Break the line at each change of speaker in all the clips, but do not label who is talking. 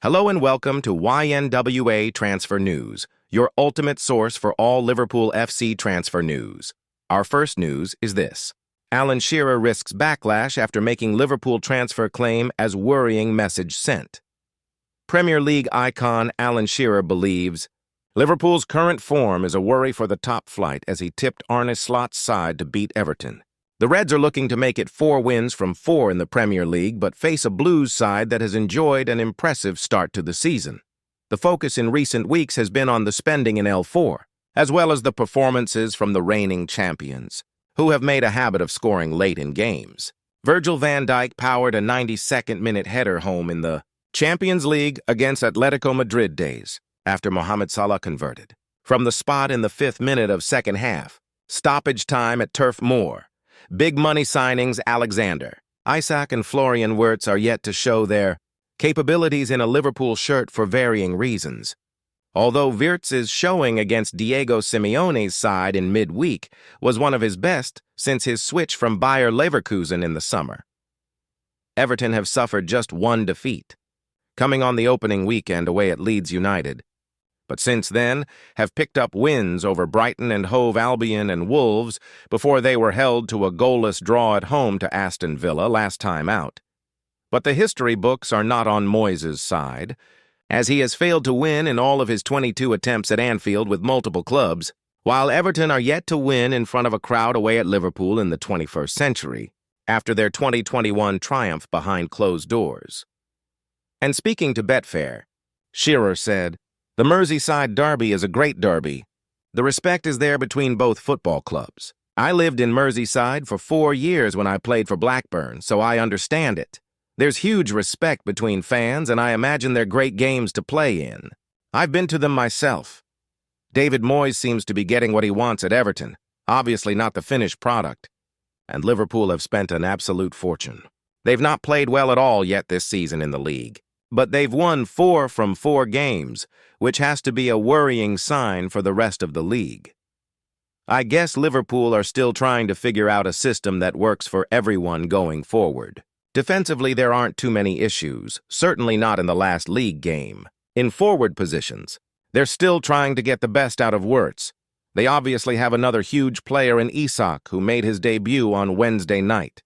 Hello and welcome to YNWA Transfer News, your ultimate source for all Liverpool FC transfer news. Our first news is this. Alan Shearer risks backlash after making Liverpool transfer claim as worrying message sent. Premier League icon Alan Shearer believes Liverpool's current form is a worry for the top flight as he tipped Arne Slot's side to beat Everton. The Reds are looking to make it 4 wins from 4 in the Premier League, but face a Blues side that has enjoyed an impressive start to the season. The focus in recent weeks has been on the spending in L4, as well as the performances from the reigning champions, who have made a habit of scoring late in games. Virgil van Dijk powered a 92nd-minute header home in the Champions League against Atletico Madrid days, after Mohamed Salah converted. From the spot in the 5th minute of second half, stoppage time at Turf Moor. Big money signings Alexander, Isak and Florian Wirtz are yet to show their capabilities in a Liverpool shirt for varying reasons. Although Wirtz's showing against Diego Simeone's side in midweek was one of his best since his switch from Bayer Leverkusen in the summer. Everton have suffered just one defeat, coming on the opening weekend away at Leeds United, but since then have picked up wins over Brighton and Hove Albion and Wolves before they were held to a goalless draw at home to Aston Villa last time out. But the history books are not on Moyes' side, as he has failed to win in all of his 22 attempts at Anfield with multiple clubs, while Everton are yet to win in front of a crowd away at Liverpool in the 21st century, after their 2021 triumph behind closed doors. And speaking to Betfair, Shearer said, "The Merseyside derby is a great derby. The respect is there between both football clubs. I lived in Merseyside for 4 years when I played for Blackburn, so I understand it. There's huge respect between fans, and I imagine they're great games to play in. I've been to them myself. David Moyes seems to be getting what he wants at Everton, obviously not the finished product. And Liverpool have spent an absolute fortune. They've not played well at all yet this season in the league, but they've won 4 from 4 games, which has to be a worrying sign for the rest of the league. I guess Liverpool are still trying to figure out a system that works for everyone going forward. Defensively, there aren't too many issues, certainly not in the last league game. In forward positions, they're still trying to get the best out of Wirtz. They obviously have another huge player in Isak who made his debut on Wednesday night.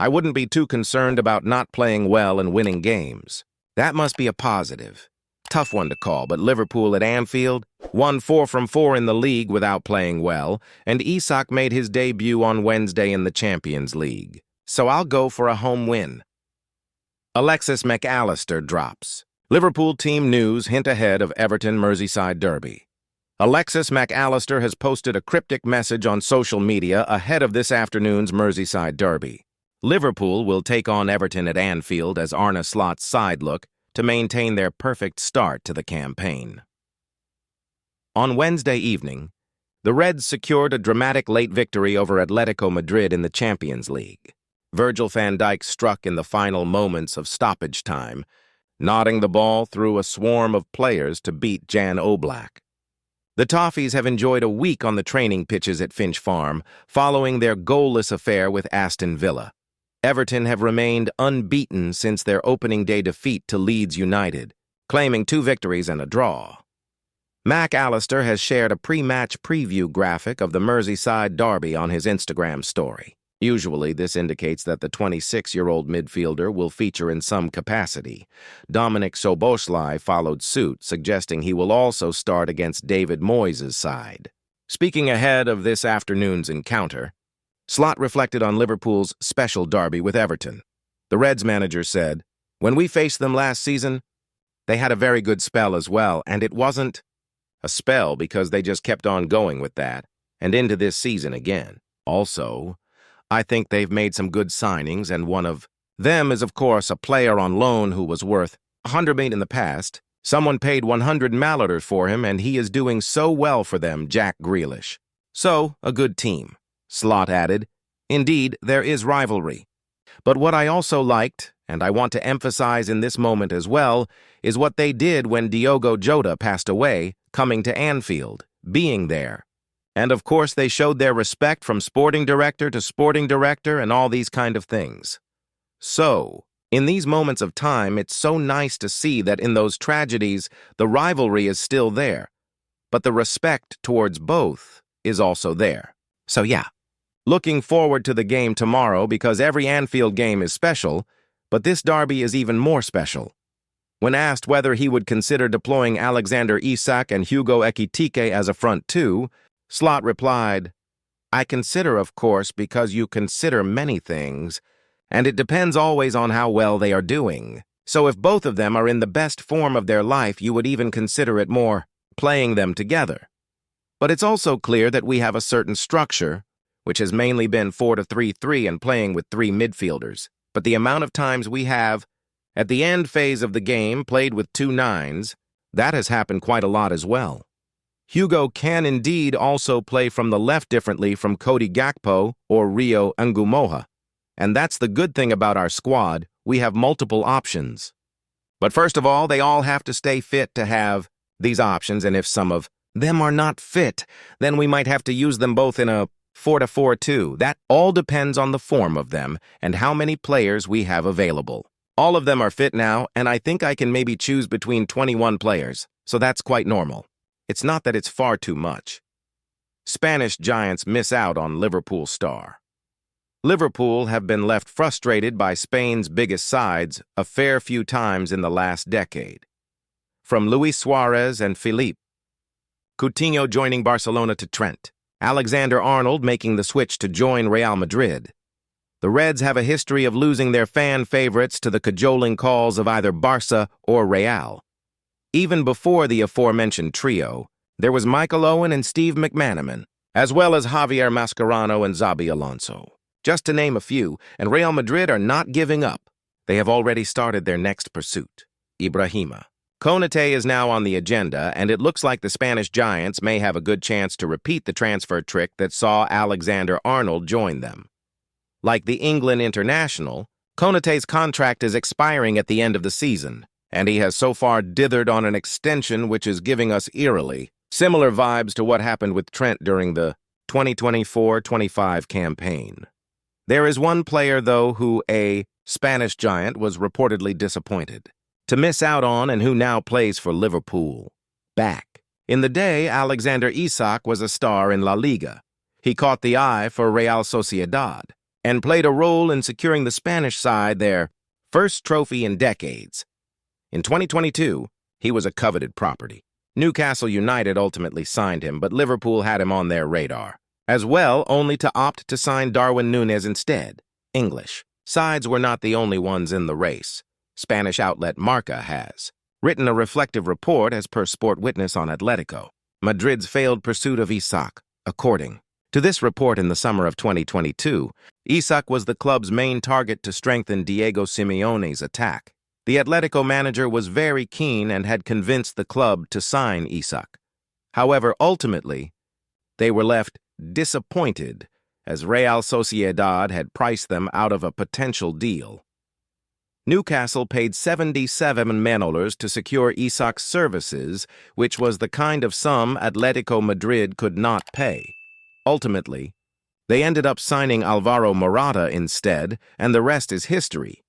I wouldn't be too concerned about not playing well and winning games. That must be a positive. Tough one to call, but Liverpool at Anfield won 4 from 4 in the league without playing well, and Isak made his debut on Wednesday in the Champions League. So I'll go for a home win. Alexis McAllister drops. Liverpool team news hint ahead of Everton Merseyside derby. Alexis McAllister has posted a cryptic message on social media ahead of this afternoon's Merseyside derby. Liverpool will take on Everton at Anfield as Arne Slot's side look to maintain their perfect start to the campaign. On Wednesday evening, the Reds secured a dramatic late victory over Atletico Madrid in the Champions League. Virgil van Dijk struck in the final moments of stoppage time, nodding the ball through a swarm of players to beat Jan Oblak. The Toffees have enjoyed a week on the training pitches at Finch Farm, following their goalless affair with Aston Villa. Everton have remained unbeaten since their opening day defeat to Leeds United, claiming 2 victories and a draw. Allister has shared a pre-match preview graphic of the Merseyside derby on his Instagram story. Usually, this indicates that the 26-year-old midfielder will feature in some capacity. Dominic Szoboszlai followed suit, suggesting he will also start against David Moyes' side. Speaking ahead of this afternoon's encounter, Slot reflected on Liverpool's special derby with Everton. The Reds manager said, "When we faced them last season, they had a very good spell as well, and it wasn't a spell because they just kept on going with that, and into this season again. Also, I think they've made some good signings, and one of them is, of course, a player on loan who was worth 100 million in the past. Someone paid 100 Malleters for him, and he is doing so well for them, Jack Grealish. So, a good team." Slot added, "Indeed, there is rivalry. But what I also liked, and I want to emphasize in this moment as well, is what they did when Diogo Jota passed away, coming to Anfield, being there. And of course they showed their respect from sporting director to sporting director and all these kind of things. So, In these moments of time, it's so nice to see that in those tragedies, the rivalry is still there, but the respect towards both is also there. So yeah, looking forward to the game tomorrow because every Anfield game is special, but this derby is even more special. When asked whether he would consider deploying Alexander Isak and Hugo Ekitike as a front two, Slot replied, "I consider, of course, because you consider many things, and it depends always on how well they are doing. So if both of them are in the best form of their life, you would even consider it more playing them together. But it's also clear that we have a certain structure, which has mainly been 4-3-3 and playing with three midfielders. But the amount of times we have, at the end phase of the game, played with 2 nines, that has happened quite a lot as well. Hugo can indeed also play from the left differently from Cody Gakpo or Rio Ngumoha. And that's the good thing about our squad, we have multiple options. But first of all, they all have to stay fit to have these options, and if some of them are not fit, then we might have to use them both in a 4-4-2. That all depends on the form of them and how many players we have available. All of them are fit now, and I think I can maybe choose between 21 players, so that's quite normal. It's not that it's far too much. Spanish giants miss out on Liverpool star. Liverpool have been left frustrated by Spain's biggest sides a fair few times in the last decade. From Luis Suarez and Felipe Coutinho joining Barcelona to Trent, Alexander-Arnold making the switch to join Real Madrid. The Reds have a history of losing their fan favorites to the cajoling calls of either Barca or Real. Even before the aforementioned trio, there was Michael Owen and Steve McManaman, as well as Javier Mascherano and Xabi Alonso. Just to name a few, and Real Madrid are not giving up. They have already started their next pursuit, Ibrahima. Konate is now on the agenda, and it looks like the Spanish giants may have a good chance to repeat the transfer trick that saw Alexander-Arnold join them. Like the England international, Konate's contract is expiring at the end of the season, and he has so far dithered on an extension which is giving us eerily similar vibes to what happened with Trent during the 2024-25 campaign. There is one player, though, who a Spanish giant was reportedly disappointed to miss out on and who now plays for Liverpool. Back in the day, Alexander Isak was a star in La Liga. He caught the eye for Real Sociedad and played a role in securing the Spanish side their first trophy in decades. In 2022, he was a coveted property. Newcastle United ultimately signed him, but Liverpool had him on their radar, as well only to opt to sign Darwin Núñez instead. English sides were not the only ones in the race. Spanish outlet Marca has written a reflective report as per Sport Witness on Atletico Madrid's failed pursuit of Isak. According to this report, in the summer of 2022, Isak was the club's main target to strengthen Diego Simeone's attack. The Atletico manager was very keen and had convinced the club to sign Isak. However, ultimately, they were left disappointed as Real Sociedad had priced them out of a potential deal. Newcastle paid 77 million to secure Isak's services, which was the kind of sum Atletico Madrid could not pay. Ultimately, they ended up signing Alvaro Morata instead, and the rest is history.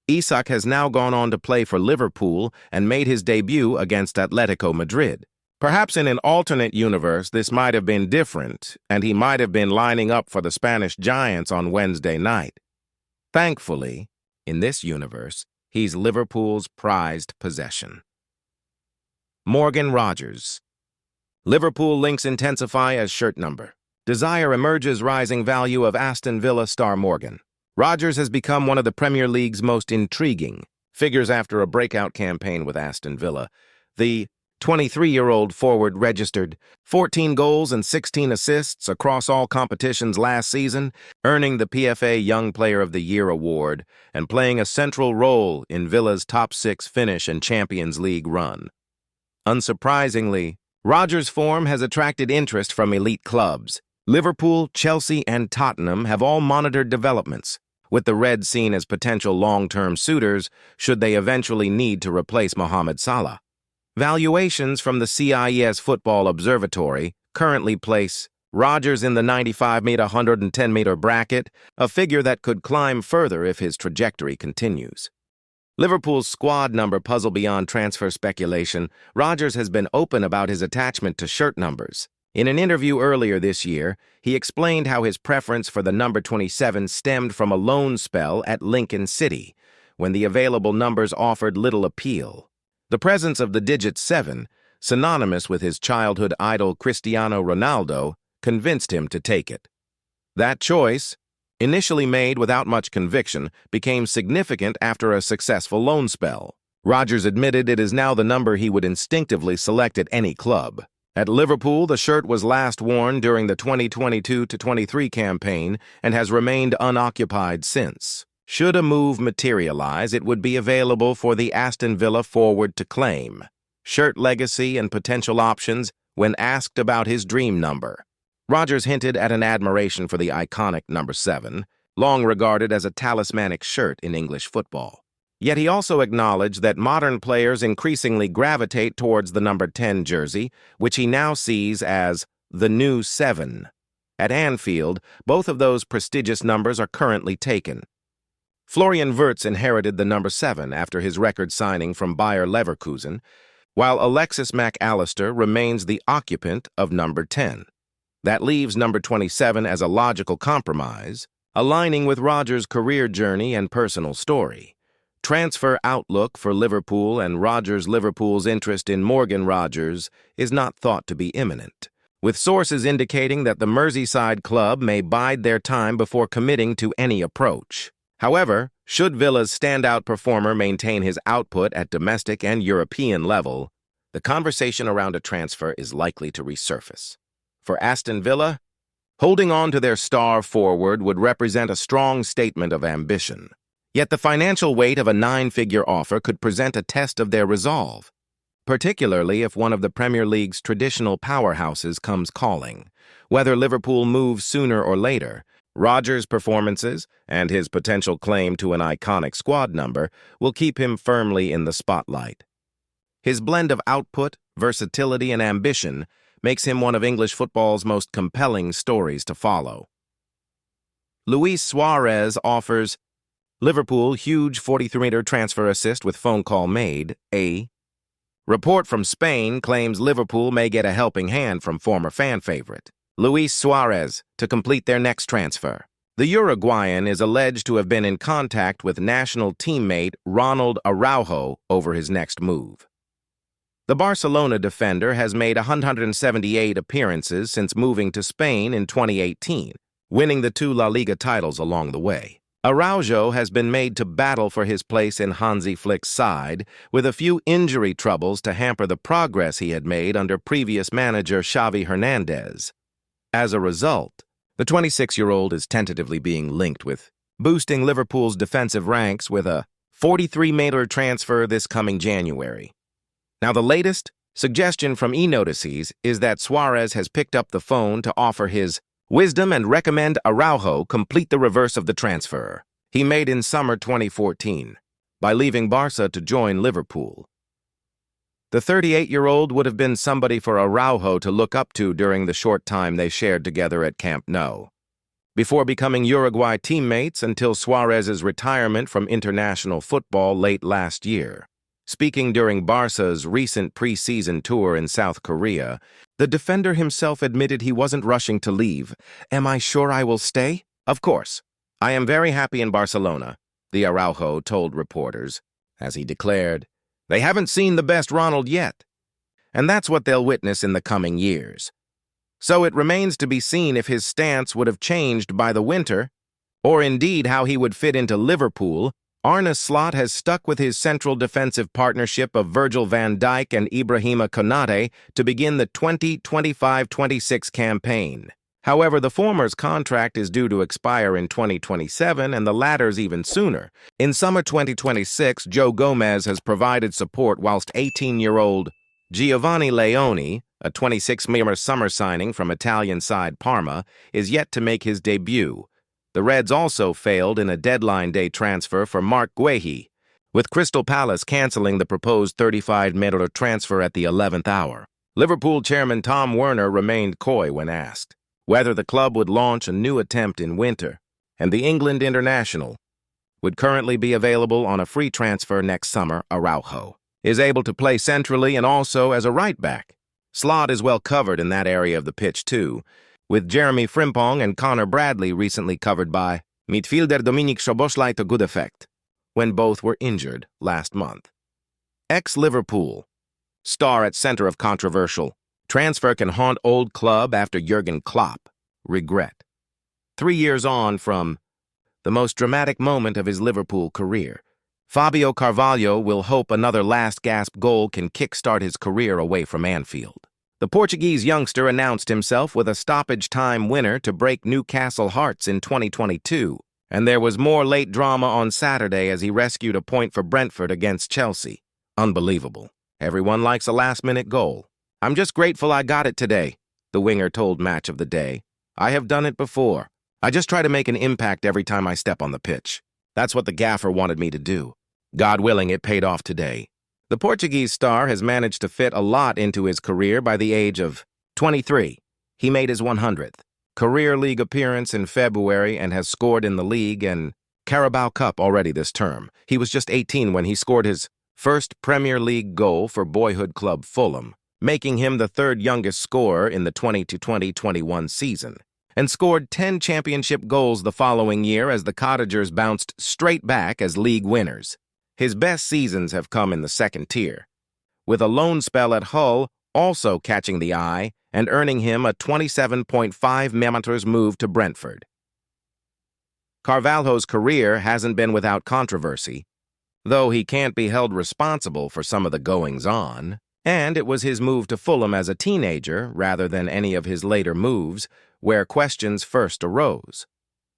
Isak has now gone on to play for Liverpool and made his debut against Atletico Madrid. Perhaps in an alternate universe, this might have been different, and he might have been lining up for the Spanish giants on Wednesday night. Thankfully, in this universe, he's Liverpool's prized possession. Morgan Rogers. Liverpool links intensify as shirt number. Desire emerges rising value of Aston Villa star Morgan. Rogers has become one of the Premier League's most intriguing figures after a breakout campaign with Aston Villa. The 23-year-old forward registered 14 goals and 16 assists across all competitions last season, earning the PFA Young Player of the Year award and playing a central role in Villa's top 6 finish and Champions League run. Unsurprisingly, Rogers' form has attracted interest from elite clubs. Liverpool, Chelsea, and Tottenham have all monitored developments, with the Reds seen as potential long-term suitors should they eventually need to replace Mohamed Salah. Valuations from the CIES Football Observatory currently place Rogers in the 95-meter, 110-meter bracket, a figure that could climb further if his trajectory continues. Liverpool's squad number puzzle beyond transfer speculation, Rodgers has been open about his attachment to shirt numbers. In an interview earlier this year, he explained how his preference for the number 27 stemmed from a loan spell at Lincoln City, when the available numbers offered little appeal. The presence of the digit 7, synonymous with his childhood idol Cristiano Ronaldo, convinced him to take it. That choice, initially made without much conviction, became significant after a successful loan spell. Rodgers admitted it is now the number he would instinctively select at any club. At Liverpool, the shirt was last worn during the 2022-23 campaign and has remained unoccupied since. Should a move materialize, it would be available for the Aston Villa forward to claim. Shirt legacy and potential options when asked about his dream number. Rodgers hinted at an admiration for the iconic number 7, long regarded as a talismanic shirt in English football. Yet he also acknowledged that modern players increasingly gravitate towards the number 10 jersey, which he now sees as the new 7. At Anfield, both of those prestigious numbers are currently taken. Florian Wirtz inherited the number 7 after his record signing from Bayer Leverkusen, while Alexis Allister remains the occupant of number 10. That leaves number 27 as a logical compromise, aligning with Rodgers' career journey and personal story. Transfer outlook for Liverpool and Liverpool's interest in Morgan Rodgers is not thought to be imminent, with sources indicating that the Merseyside club may bide their time before committing to any approach. However, should Villa's standout performer maintain his output at domestic and European level, the conversation around a transfer is likely to resurface. For Aston Villa, holding on to their star forward would represent a strong statement of ambition. Yet the financial weight of a 9-figure offer could present a test of their resolve, particularly if one of the Premier League's traditional powerhouses comes calling. Whether Liverpool moves sooner or later, Rodgers' performances and his potential claim to an iconic squad number will keep him firmly in the spotlight. His blend of output, versatility, and ambition makes him one of English football's most compelling stories to follow. Luis Suarez offers Liverpool huge 43-meter transfer assist with phone call made. A report from Spain claims Liverpool may get a helping hand from former fan favorite Luis Suarez to complete their next transfer. The Uruguayan is alleged to have been in contact with national teammate Ronald Araujo over his next move. The Barcelona defender has made 178 appearances since moving to Spain in 2018, winning the 2 La Liga titles along the way. Araujo has been made to battle for his place in Hansi Flick's side, with a few injury troubles to hamper the progress he had made under previous manager Xavi Hernandez. As a result, the 26-year-old is tentatively being linked with boosting Liverpool's defensive ranks with a 43-meter transfer this coming January. Now, the latest suggestion from eNotices is that Suarez has picked up the phone to offer his wisdom and recommend Araujo complete the reverse of the transfer he made in summer 2014 by leaving Barca to join Liverpool. The 38-year-old would have been somebody for Araujo to look up to during the short time they shared together at Camp Nou, before becoming Uruguay teammates until Suarez's retirement from international football late last year. Speaking during Barca's recent pre-season tour in South Korea, the defender himself admitted he wasn't rushing to leave. "Am I sure I will stay? Of course. I am very happy in Barcelona," the Araujo told reporters, as he declared, "They haven't seen the best Ronald yet, and that's what they'll witness in the coming years." So it remains to be seen if his stance would have changed by the winter, or indeed how he would fit into Liverpool. Arne Slot has stuck with his central defensive partnership of Virgil van Dijk and Ibrahima Konate to begin the 2025-26 campaign. However, the former's contract is due to expire in 2027 and the latter's even sooner. In summer 2026, Joe Gomez has provided support whilst 18-year-old Giovanni Leone, a 26-million summer signing from Italian side Parma, is yet to make his debut. The Reds also failed in a deadline day transfer for Mark Guehi, with Crystal Palace canceling the proposed 35-million transfer at the 11th hour. Liverpool chairman Tom Werner remained coy when asked whether the club would launch a new attempt in winter, and the England international would currently be available on a free transfer next summer. Araujo is able to play centrally and also as a right back. Slot is well covered in that area of the pitch too, with Jeremy Frimpong and Connor Bradley recently covered by midfielder Dominik Szoboszlai to good effect, when both were injured last month. Ex-Liverpool star at center of controversial transfer can haunt old club after Jurgen Klopp regret. 3 years on from the most dramatic moment of his Liverpool career, Fabio Carvalho will hope another last-gasp goal can kickstart his career away from Anfield. The Portuguese youngster announced himself with a stoppage-time winner to break Newcastle hearts in 2022, and there was more late drama on Saturday as he rescued a point for Brentford against Chelsea. Unbelievable. Everyone likes a last-minute goal. "I'm just grateful I got it today," the winger told Match of the Day. "I have done it before. I just try to make an impact every time I step on the pitch. That's what the gaffer wanted me to do. God willing, it paid off today." The Portuguese star has managed to fit a lot into his career by the age of 23. He made his 100th career league appearance in February and has scored in the league and Carabao Cup already this term. He was just 18 when he scored his first Premier League goal for boyhood club Fulham, making him the third youngest scorer in the 2020-21 season, and scored 10 championship goals the following year as the Cottagers bounced straight back as league winners. His best seasons have come in the second tier, with a loan spell at Hull also catching the eye and earning him a 27.5 million move to Brentford. Carvalho's career hasn't been without controversy, though he can't be held responsible for some of the goings-on, and it was his move to Fulham as a teenager, rather than any of his later moves, where questions first arose.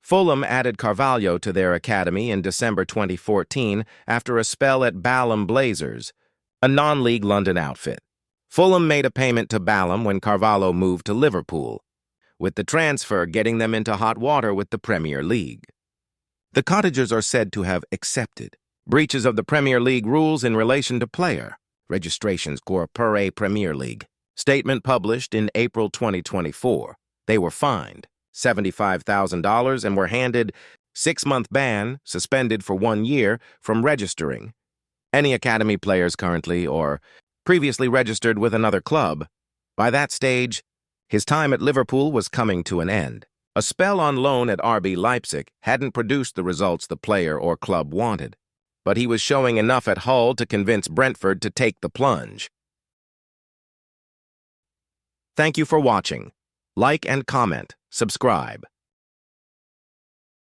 Fulham added Carvalho to their academy in December 2014 after a spell at Balham Blazers, a non-league London outfit. Fulham made a payment to Balham when Carvalho moved to Liverpool, with the transfer getting them into hot water with the Premier League. The Cottagers are said to have accepted breaches of the Premier League rules in relation to player registrations per a Premier League. Statement published in April 2024. They were fined $75,000 and were handed 6-month ban, suspended for 1 year, from registering any academy players currently or previously registered with another club. By that stage, his time at Liverpool was coming to an end. A spell on loan at RB Leipzig hadn't produced the results the player or club wanted, but he was showing enough at Hull to convince Brentford to take the plunge. Thank you for watching. Like and comment. Subscribe.